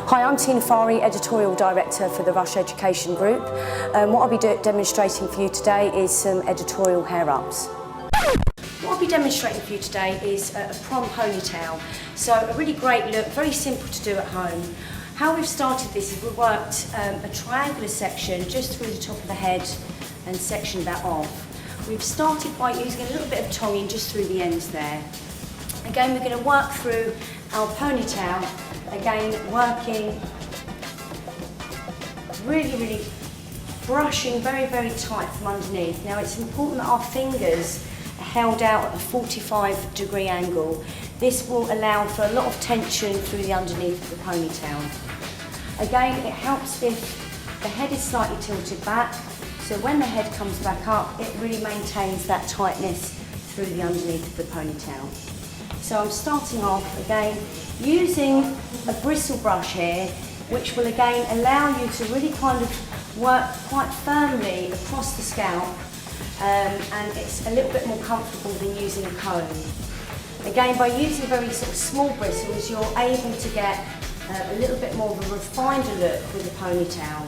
Hi, I'm Tina Fari, Editorial Director for the Rush Education Group. What I'll be demonstrating for you today is some editorial hair-ups. What I'll be demonstrating for you today is a prom ponytail. So a really great look, very simple to do at home. How we've started this is we've worked a triangular section just through the top of the head and sectioned that off. We've started by using a little bit of tonguing just through the ends there. Again, we're going to work through our ponytail, again working really brushing very tight from underneath. Now it's important that our fingers are held out at a 45-degree angle. This will allow for a lot of tension through the underneath of the ponytail. Again, it helps if the head is slightly tilted back, so when the head comes back up, it really maintains that tightness through the underneath of the ponytail. So I'm starting off again using a bristle brush here, which will again allow you to really kind of work quite firmly across the scalp, and it's a little bit more comfortable than using a comb. Again, by using very sort of small bristles, you're able to get a little bit more of a refined look with the ponytail.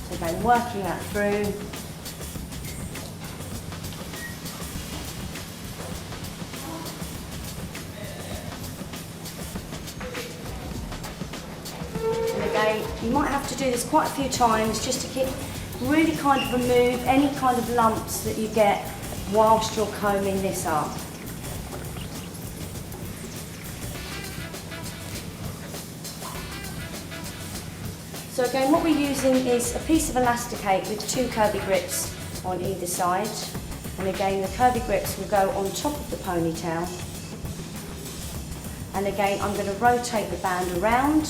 So again, working that through. You might have to do this quite a few times just to really kind of remove any kind of lumps that you get whilst you're combing this up. So again, what we're using is a piece of elasticate with two curvy grips on either side. And again, the curvy grips will go on top of the ponytail. And again, I'm going to rotate the band around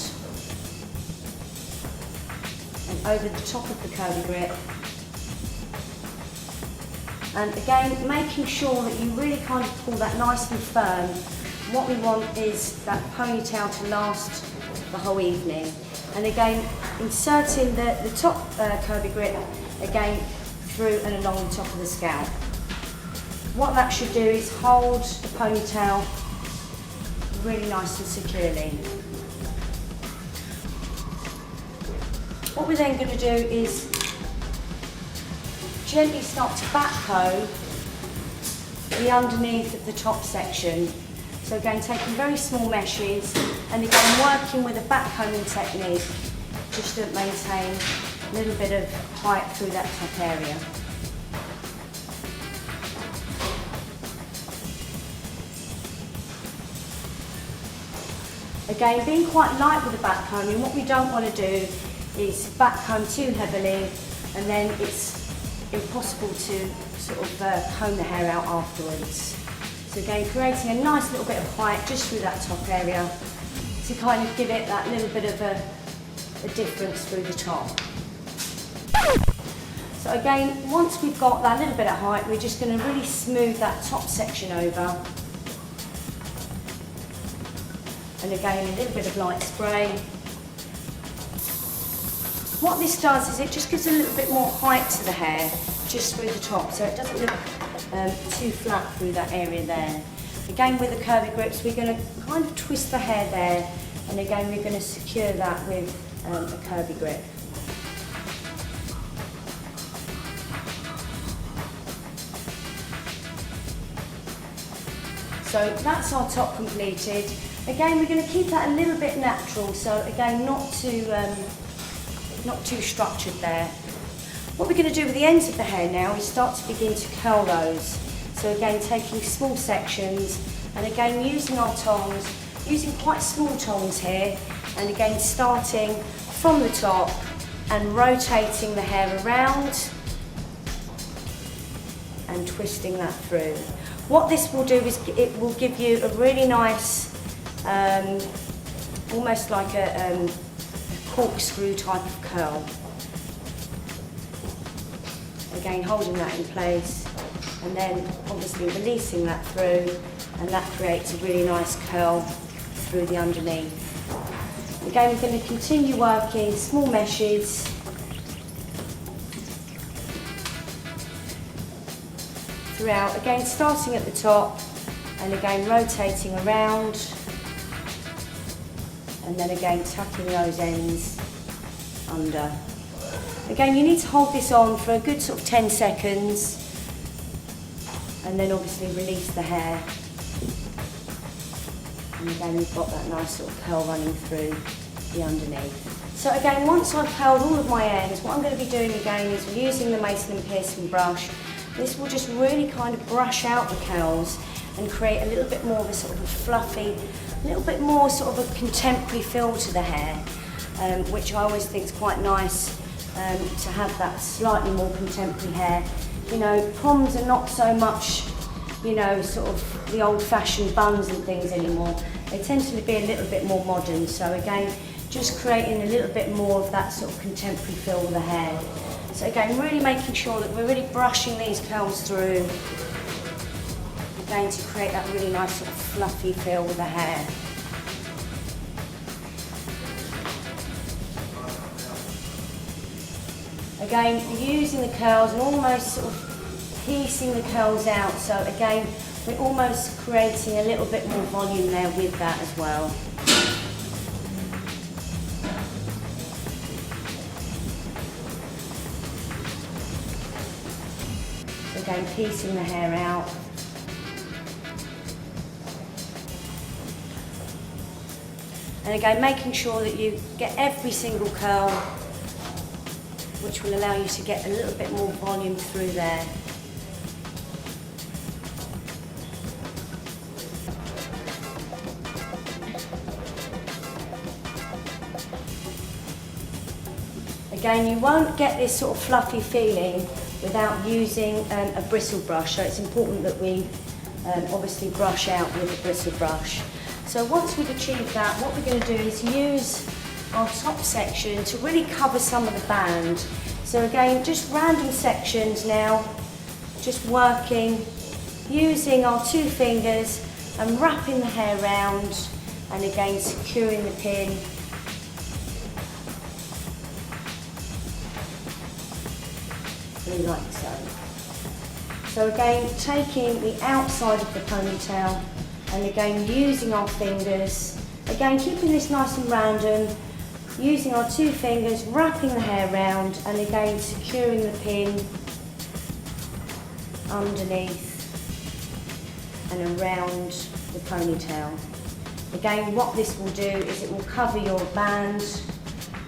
and over the top of the curvy grip. And again, making sure that you really kind of pull that nice and firm. What we want is that ponytail to last the whole evening. And again, inserting the top curvy grip again through and along the top of the scalp. What that should do is hold the ponytail really nice and securely. What we're then going to do is gently start to backcomb the underneath of the top section. So again, taking very small meshes and again working with a backcombing technique just to maintain a little bit of height through that top area. Again, being quite light with the backcombing, what we don't want to do is backcomb too heavily and then it's impossible to sort of comb the hair out afterwards. So again, creating a nice little bit of height just through that top area to kind of give it that little bit of a difference through the top. So again, once we've got that little bit of height, we're just going to really smooth that top section over. And again, a little bit of light spray. What this does is it just gives a little bit more height to the hair just through the top, so it doesn't look too flat through that area there. Again, with the curvy grips, we're going to kind of twist the hair there, and again, we're going to secure that with a curvy grip. So that's our top completed. Again, we're going to keep that a little bit natural, so again, not too structured there. What we're going to do with the ends of the hair now is start to begin to curl those. So again, taking small sections and again using our tongs, using quite small tongs here, and again starting from the top and rotating the hair around and twisting that through. What this will do is it will give you a really nice, almost like a corkscrew type of curl. Again, holding that in place and then obviously releasing that through, and that creates a really nice curl through the underneath. Again, we're going to continue working small meshes throughout, again starting at the top and again rotating around and then again tucking those ends under. Again, you need to hold this on for a good sort of 10 seconds, and then obviously release the hair. And again, we've got that nice sort of curl running through the underneath. So again, once I've curled all of my ends, what I'm going to be doing again is using the Mason & Pearson brush. This will just really kind of brush out the curls and create a little bit more of a sort of a fluffy, a little bit more sort of a contemporary feel to the hair, which I always think is quite nice to have that slightly more contemporary hair. You know, proms are not so much, you know, sort of the old-fashioned buns and things anymore. They tend to be a little bit more modern. So again, just creating a little bit more of that sort of contemporary feel with the hair. So again, really making sure that we're really brushing these curls through, again to create that really nice sort of fluffy feel with the hair. Again, using the curls and almost sort of piecing the curls out. So again, we're almost creating a little bit more volume there with that as well. Again, piecing the hair out. And again, making sure that you get every single curl, which will allow you to get a little bit more volume through there. Again, you won't get this sort of fluffy feeling without using a bristle brush, so it's important that we obviously brush out with a bristle brush. So once we've achieved that, what we're going to do is use our top section to really cover some of the band. So again, just random sections now, just working, using our 2 fingers and wrapping the hair round, and again securing the pin. Really like so. So again, taking the outside of the ponytail and again using our fingers, again keeping this nice and random, using our 2 fingers, wrapping the hair round and again securing the pin underneath and around the ponytail. Again, what this will do is it will cover your band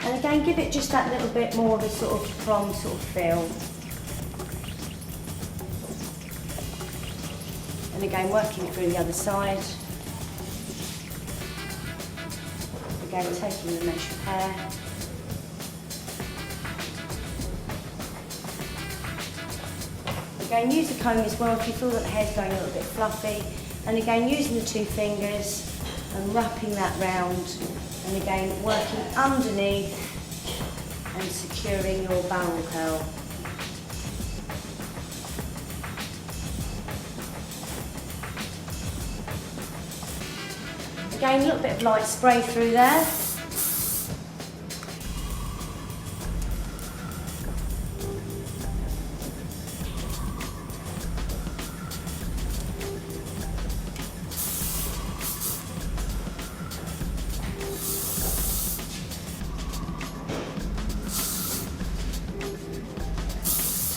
and again give it just that little bit more of a sort of prom sort of feel. And again, working through the other side. Again, taking the mesh of hair. Again, use the comb as well if you feel that the hair's going a little bit fluffy. And again, using the 2 fingers and wrapping that round. And again, working underneath and securing your barrel curl. Again, a little bit of light spray through there.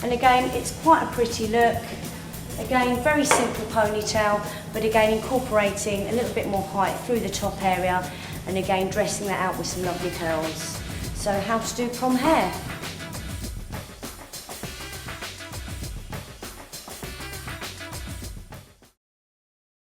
And again, it's quite a pretty look. Again, very simple ponytail, but again incorporating a little bit more height through the top area and again dressing that out with some lovely curls. So how to do prom hair.